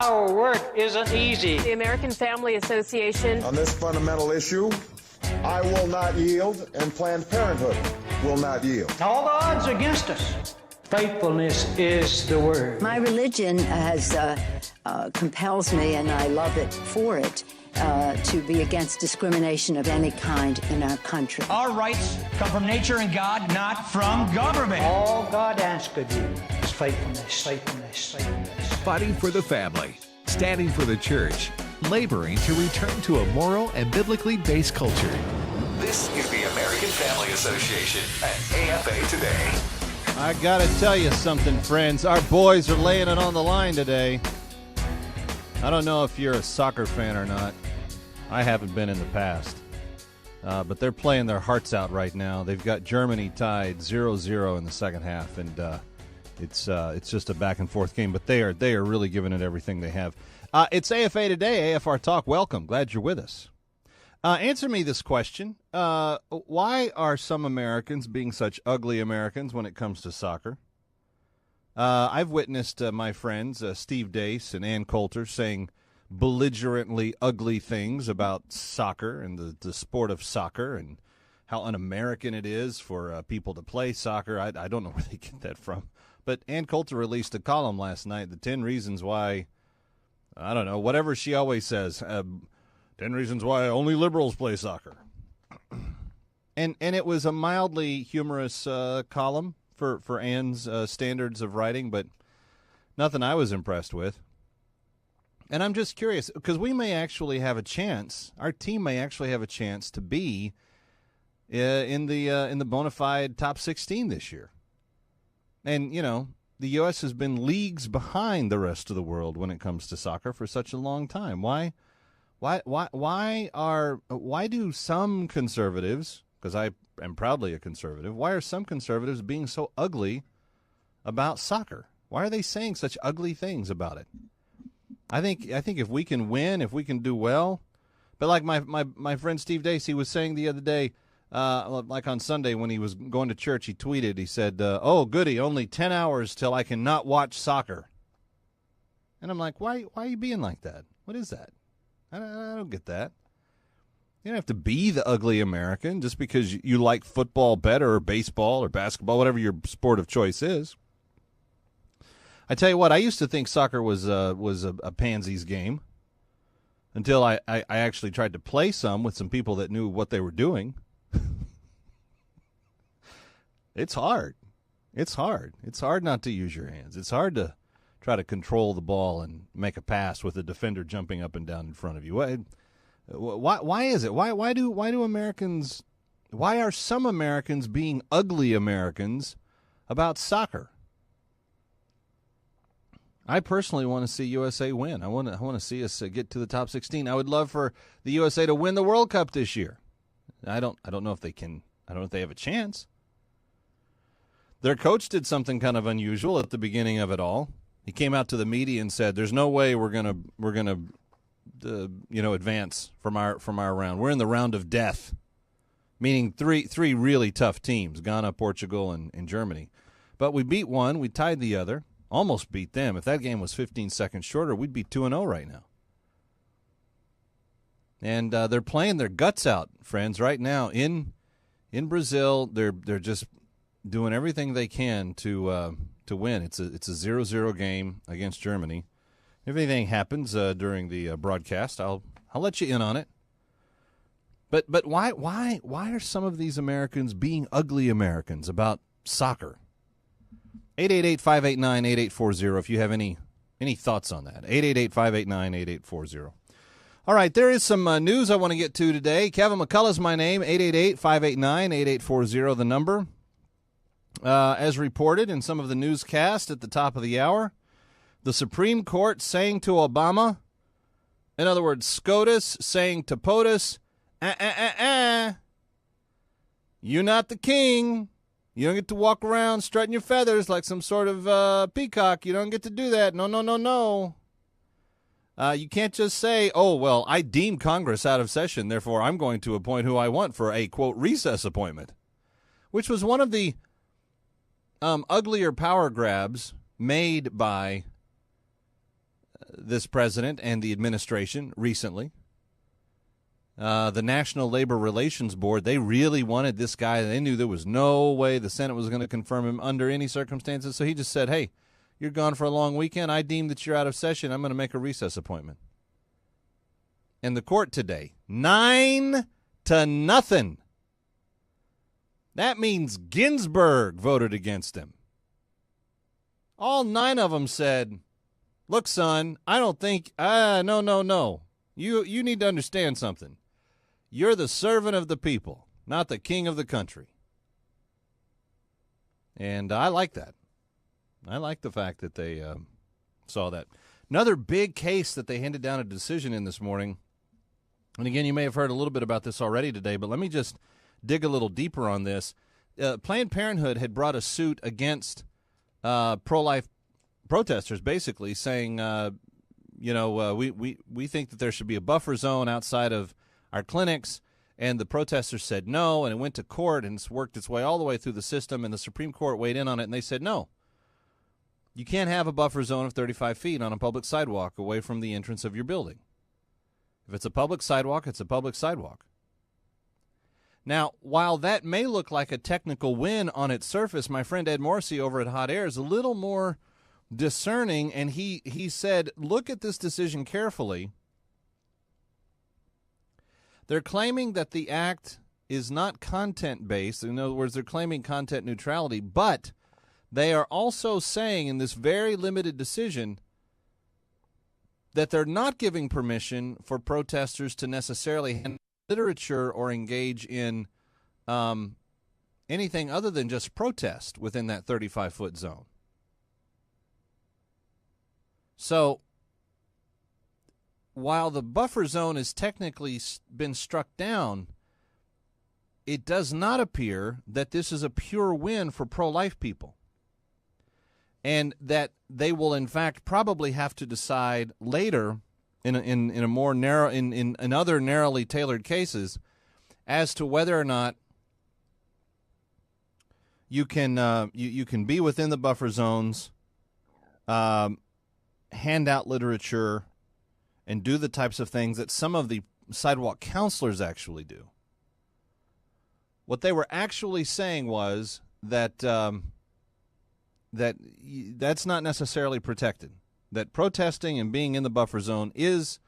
Our work isn't easy. The American Family Association. On this fundamental issue, I will not yield, and Planned Parenthood will not yield. All the odds against us. Faithfulness is the word. My religion compels me, and I love it for it, to be against discrimination of any kind in our country. Our rights come from nature and God, not from government. All God asks of you is faithfulness, faithfulness, faithfulness. Fighting for the family, standing for the church, laboring to return to a moral and biblically based culture. This is the American Family Association and AFA Today. I gotta tell you something, friends. Our boys are laying it on the line today. I don't know if you're a soccer fan or not. I haven't been in the past. But they're playing their hearts out right now. They've got Germany tied 0-0 in the second half, and it's just a back-and-forth game. But they are really giving it everything they have. It's AFA Today, AFR Talk. Welcome. Glad you're with us. Answer me this question. Why are some Americans being such ugly Americans when it comes to soccer? I've witnessed my friends, Steve Deace and Ann Coulter, saying belligerently ugly things about soccer and the sport of soccer and how un-American it is for people to play soccer. I don't know where they get that from. But Ann Coulter released a column last night, the 10 reasons why, I don't know, whatever she always says, 10 reasons why only liberals play soccer. And it was a mildly humorous column for Ann's standards of writing, but nothing I was impressed with. And I'm just curious, because we may actually have a chance, our team may actually have a chance to be in the bona fide top 16 this year. And, you know, the U.S. has been leagues behind the rest of the world when it comes to soccer for such a long time. Why do some conservatives, because I am proudly a conservative, why are some conservatives being so ugly about soccer? Why are they saying such ugly things about it? I think if we can win, if we can do well, but like my friend Steve Deace, he was saying the other day, like on Sunday when he was going to church, he tweeted, he said, oh, goody, only 10 hours till I can not watch soccer. And I'm like, why are you being like that? What is that? I don't get that. You don't have to be the ugly American just because you like football better or baseball or basketball, whatever your sport of choice is. I tell you what, I used to think soccer was a pansies game until I actually tried to play some with some people that knew what they were doing. It's hard. It's hard. It's hard not to use your hands. It's hard to try to control the ball and make a pass with the defender jumping up and down in front of you. Why is it? Why do Americans? Why are some Americans being ugly Americans about soccer? I personally want to see USA win. I want to see us get to the top 16. I would love for the USA to win the World Cup this year. I don't know if they can. I don't know if they have a chance. Their coach did something kind of unusual at the beginning of it all. He came out to the media and said, "There's no way we're gonna advance from our round. We're in the round of death," meaning three really tough teams: Ghana, Portugal, and Germany. But we beat one, we tied the other, almost beat them. If that game was 15 seconds shorter, we'd be 2-0 right now. And they're playing their guts out, friends, right now in Brazil. They're just doing everything they can to win. It's a 0-0 game against Germany. If anything happens during the broadcast, I'll let you in on it. But why are some of these Americans being ugly Americans about soccer? 888-589-8840 if you have any thoughts on that. 888-589-8840. All right, there is some news I want to get to today. Kevin McCullough's my name, 888-589-8840, the number. As reported in some of the newscast at the top of the hour, the Supreme Court saying to Obama, in other words, SCOTUS saying to POTUS, you're not the king. You don't get to walk around strutting your feathers like some sort of peacock. You don't get to do that. No. You can't just say, oh, well, I deem Congress out of session, therefore I'm going to appoint who I want for a, quote, recess appointment, which was one of the uglier power grabs made by this president and the administration recently. The National Labor Relations Board, they really wanted this guy. They knew there was no way the Senate was going to confirm him under any circumstances. So he just said, hey, you're gone for a long weekend. I deem that you're out of session. I'm going to make a recess appointment. And the court today, 9-0. That means Ginsburg voted against him. All 9 of them said, look, son, I don't think, no. You need to understand something. You're the servant of the people, not the king of the country. And I like that. I like the fact that they saw that. Another big case that they handed down a decision in this morning, and again, you may have heard a little bit about this already today, but let me just dig a little deeper on this. Planned Parenthood had brought a suit against pro-life protesters, basically saying, we think that there should be a buffer zone outside of our clinics, and the protesters said no, and it went to court, and it's worked its way all the way through the system, and the Supreme Court weighed in on it, and they said no. You can't have a buffer zone of 35 feet on a public sidewalk away from the entrance of your building. If it's a public sidewalk, it's a public sidewalk. Now, while that may look like a technical win on its surface, my friend Ed Morrissey over at Hot Air is a little more discerning, and he said, look at this decision carefully. They're claiming that the act is not content-based. In other words, they're claiming content neutrality, but they are also saying in this very limited decision that they're not giving permission for protesters to necessarily handle literature or engage in anything other than just protest within that 35-foot zone. So while the buffer zone has technically been struck down, it does not appear that this is a pure win for pro-life people, and that they will, in fact, probably have to decide later in a more narrow in other narrowly tailored cases as to whether or not you can you can be within the buffer zones, hand out literature, and do the types of things that some of the sidewalk counselors actually do. What they were actually saying was that that's not necessarily protected. That protesting and being in the buffer zone is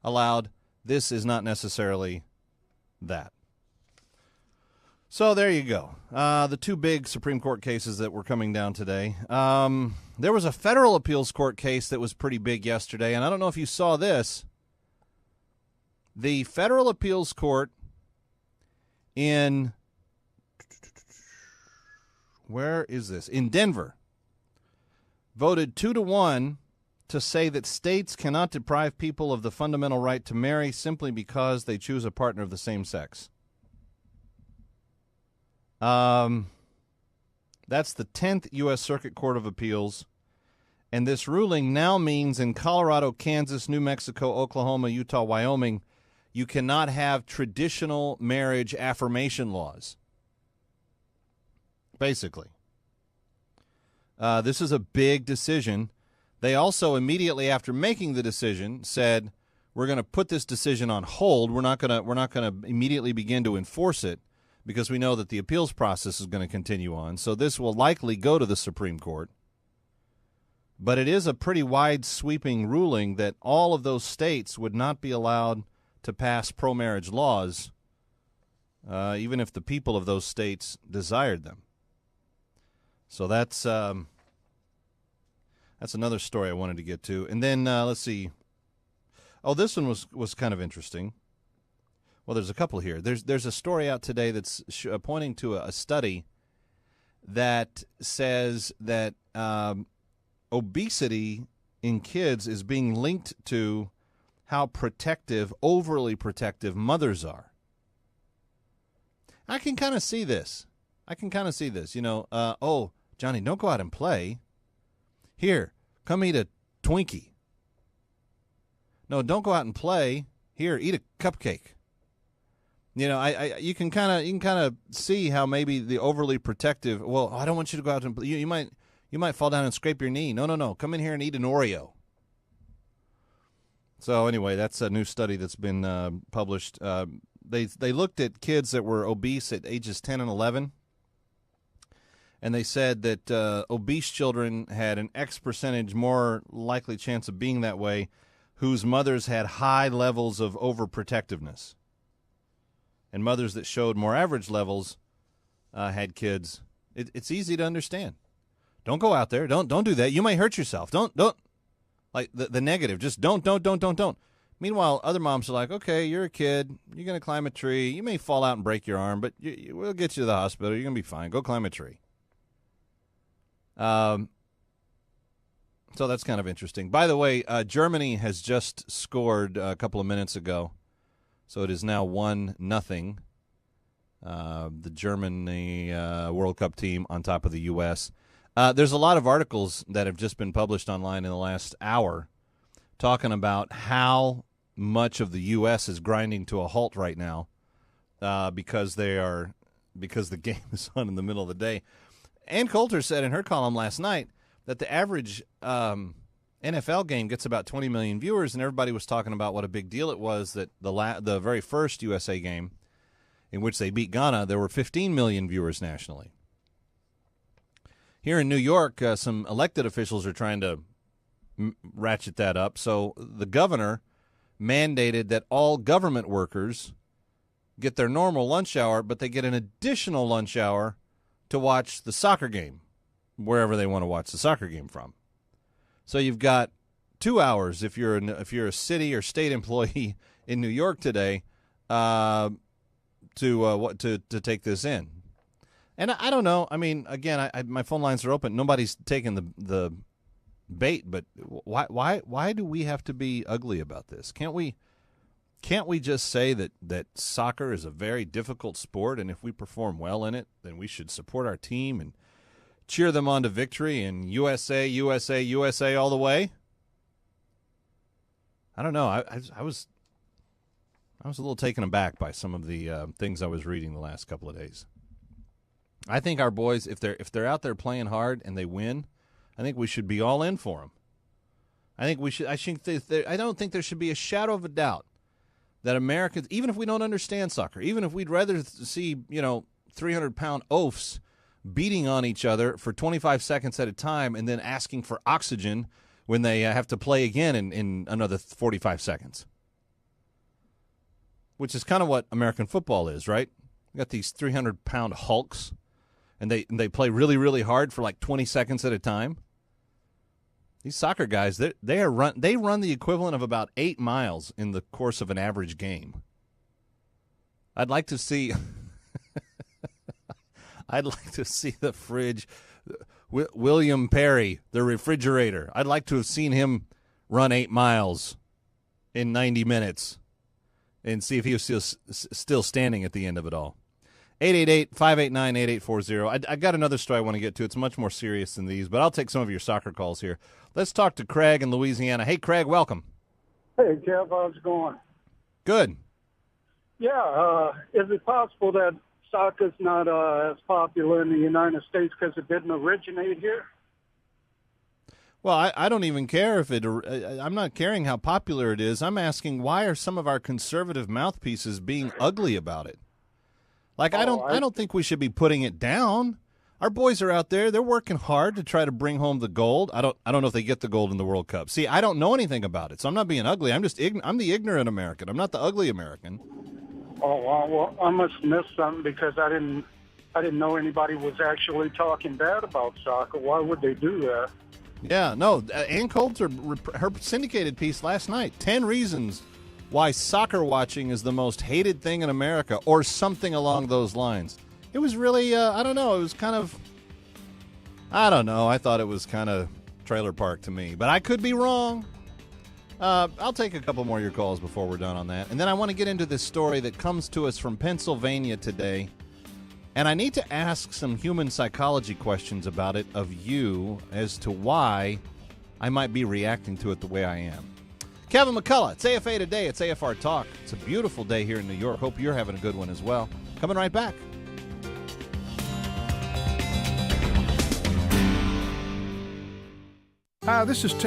allowed. This is not necessarily that. So there you go. The two big Supreme Court cases that were coming down today. There was a federal appeals court case that was pretty big yesterday, and I don't know if you saw this. The federal appeals court in, where is this? In Denver, voted 2-1 to say that states cannot deprive people of the fundamental right to marry simply because they choose a partner of the same sex. That's the 10th U.S. Circuit Court of Appeals, and this ruling now means in Colorado, Kansas, New Mexico, Oklahoma, Utah, Wyoming, you cannot have traditional marriage affirmation laws. Basically. This is a big decision. They also, immediately after making the decision, said, we're going to put this decision on hold. We're not going to immediately begin to enforce it, because we know that the appeals process is going to continue on. So this will likely go to the Supreme Court. But it is a pretty wide sweeping ruling that all of those states would not be allowed to pass pro-marriage laws, even if the people of those states desired them. So that's another story I wanted to get to. And then let's see. Oh, this one was kind of interesting. Well, there's a couple here. There's a story out today that's pointing to a study that says that obesity in kids is being linked to how overly protective mothers are. I can kind of see this. You know, oh, Johnny, don't go out and play. Here, come eat a Twinkie. No, don't go out and play. Here, eat a cupcake. You know, you can kind of see how maybe the overly protective. Well, I don't want you to go out and play. You might fall down and scrape your knee. No. Come in here and eat an Oreo. So anyway, that's a new study that's been published. They looked at kids that were obese at ages 10 and 11, and they said that obese children had an X percentage more likely chance of being that way whose mothers had high levels of overprotectiveness. And mothers that showed more average levels had kids. It's easy to understand. Don't go out there. Don't do that. You may hurt yourself. Don't. Like the negative. Just don't. Meanwhile, other moms are like, okay, you're a kid. You're going to climb a tree. You may fall out and break your arm, but we'll get you to the hospital. You're going to be fine. Go climb a tree. So that's kind of interesting. By the way, Germany has just scored a couple of minutes ago. So it is now 1-0. The Germany World Cup team on top of the U.S. There's a lot of articles that have just been published online in the last hour talking about how much of the U.S. is grinding to a halt right now because the game is on in the middle of the day. Ann Coulter said in her column last night that the average NFL game gets about 20 million viewers, and everybody was talking about what a big deal it was that the very first USA game in which they beat Ghana, there were 15 million viewers nationally. Here in New York, some elected officials are trying to ratchet that up. So the governor mandated that all government workers get their normal lunch hour, but they get an additional lunch hour to watch the soccer game, wherever they want to watch the soccer game from. So you've got 2 hours if you're a city or state employee in New York today to take this in. And I don't know. I mean, again, my phone lines are open. Nobody's taking the bait, but why do we have to be ugly about this? Can't we just say that soccer is a very difficult sport, and if we perform well in it, then we should support our team and cheer them on to victory and USA, USA, USA all the way? I don't know. I was a little taken aback by some of the things I was reading the last couple of days. I think our boys, if they're out there playing hard and they win, I think we should be all in for them. I don't think there should be a shadow of a doubt that Americans, even if we don't understand soccer, even if we'd rather see 300-pound oafs beating on each other for 25 seconds at a time and then asking for oxygen when they have to play again in another 45 seconds. Which is kind of what American football is, right? We got these 300-pound hulks, and they play really, really hard for like 20 seconds at a time. These soccer guys, they run the equivalent of about 8 miles in the course of an average game. I'd like to see the fridge, William Perry, the refrigerator. I'd like to have seen him run 8 miles in 90 minutes and see if he was still standing at the end of it all. 888-589-8840. I got another story I want to get to. It's much more serious than these, but I'll take some of your soccer calls here. Let's talk to Craig in Louisiana. Hey, Craig, welcome. Hey, Jeff, how's it going? Good. Yeah, is it possible that soccer's not as popular in the United States because it didn't originate here? Well, I don't even care if I'm not caring how popular it is. I'm asking, why are some of our conservative mouthpieces being ugly about it? Like, I don't think we should be putting it down. Our boys are out there. They're working hard to try to bring home the gold. I don't know if they get the gold in the World Cup. See, I don't know anything about it, so I'm not being ugly. I'm just I'm the ignorant American. I'm not the ugly American. Oh, well, I must have missed something because I didn't know anybody was actually talking bad about soccer. Why would they do that? Yeah, no, Ann Coulter, her syndicated piece last night, 10 reasons why soccer watching is the most hated thing in America, or something along those lines. It was really, I don't know, it was kind of, I don't know, I thought it was kind of trailer park to me, but I could be wrong. I'll take a couple more of your calls before we're done on that. And then I want to get into this story that comes to us from Pennsylvania today. And I need to ask some human psychology questions about it of you as to why I might be reacting to it the way I am. Kevin McCullough, it's AFA Today, it's AFR Talk. It's a beautiful day here in New York. Hope you're having a good one as well. Coming right back. Hi, this is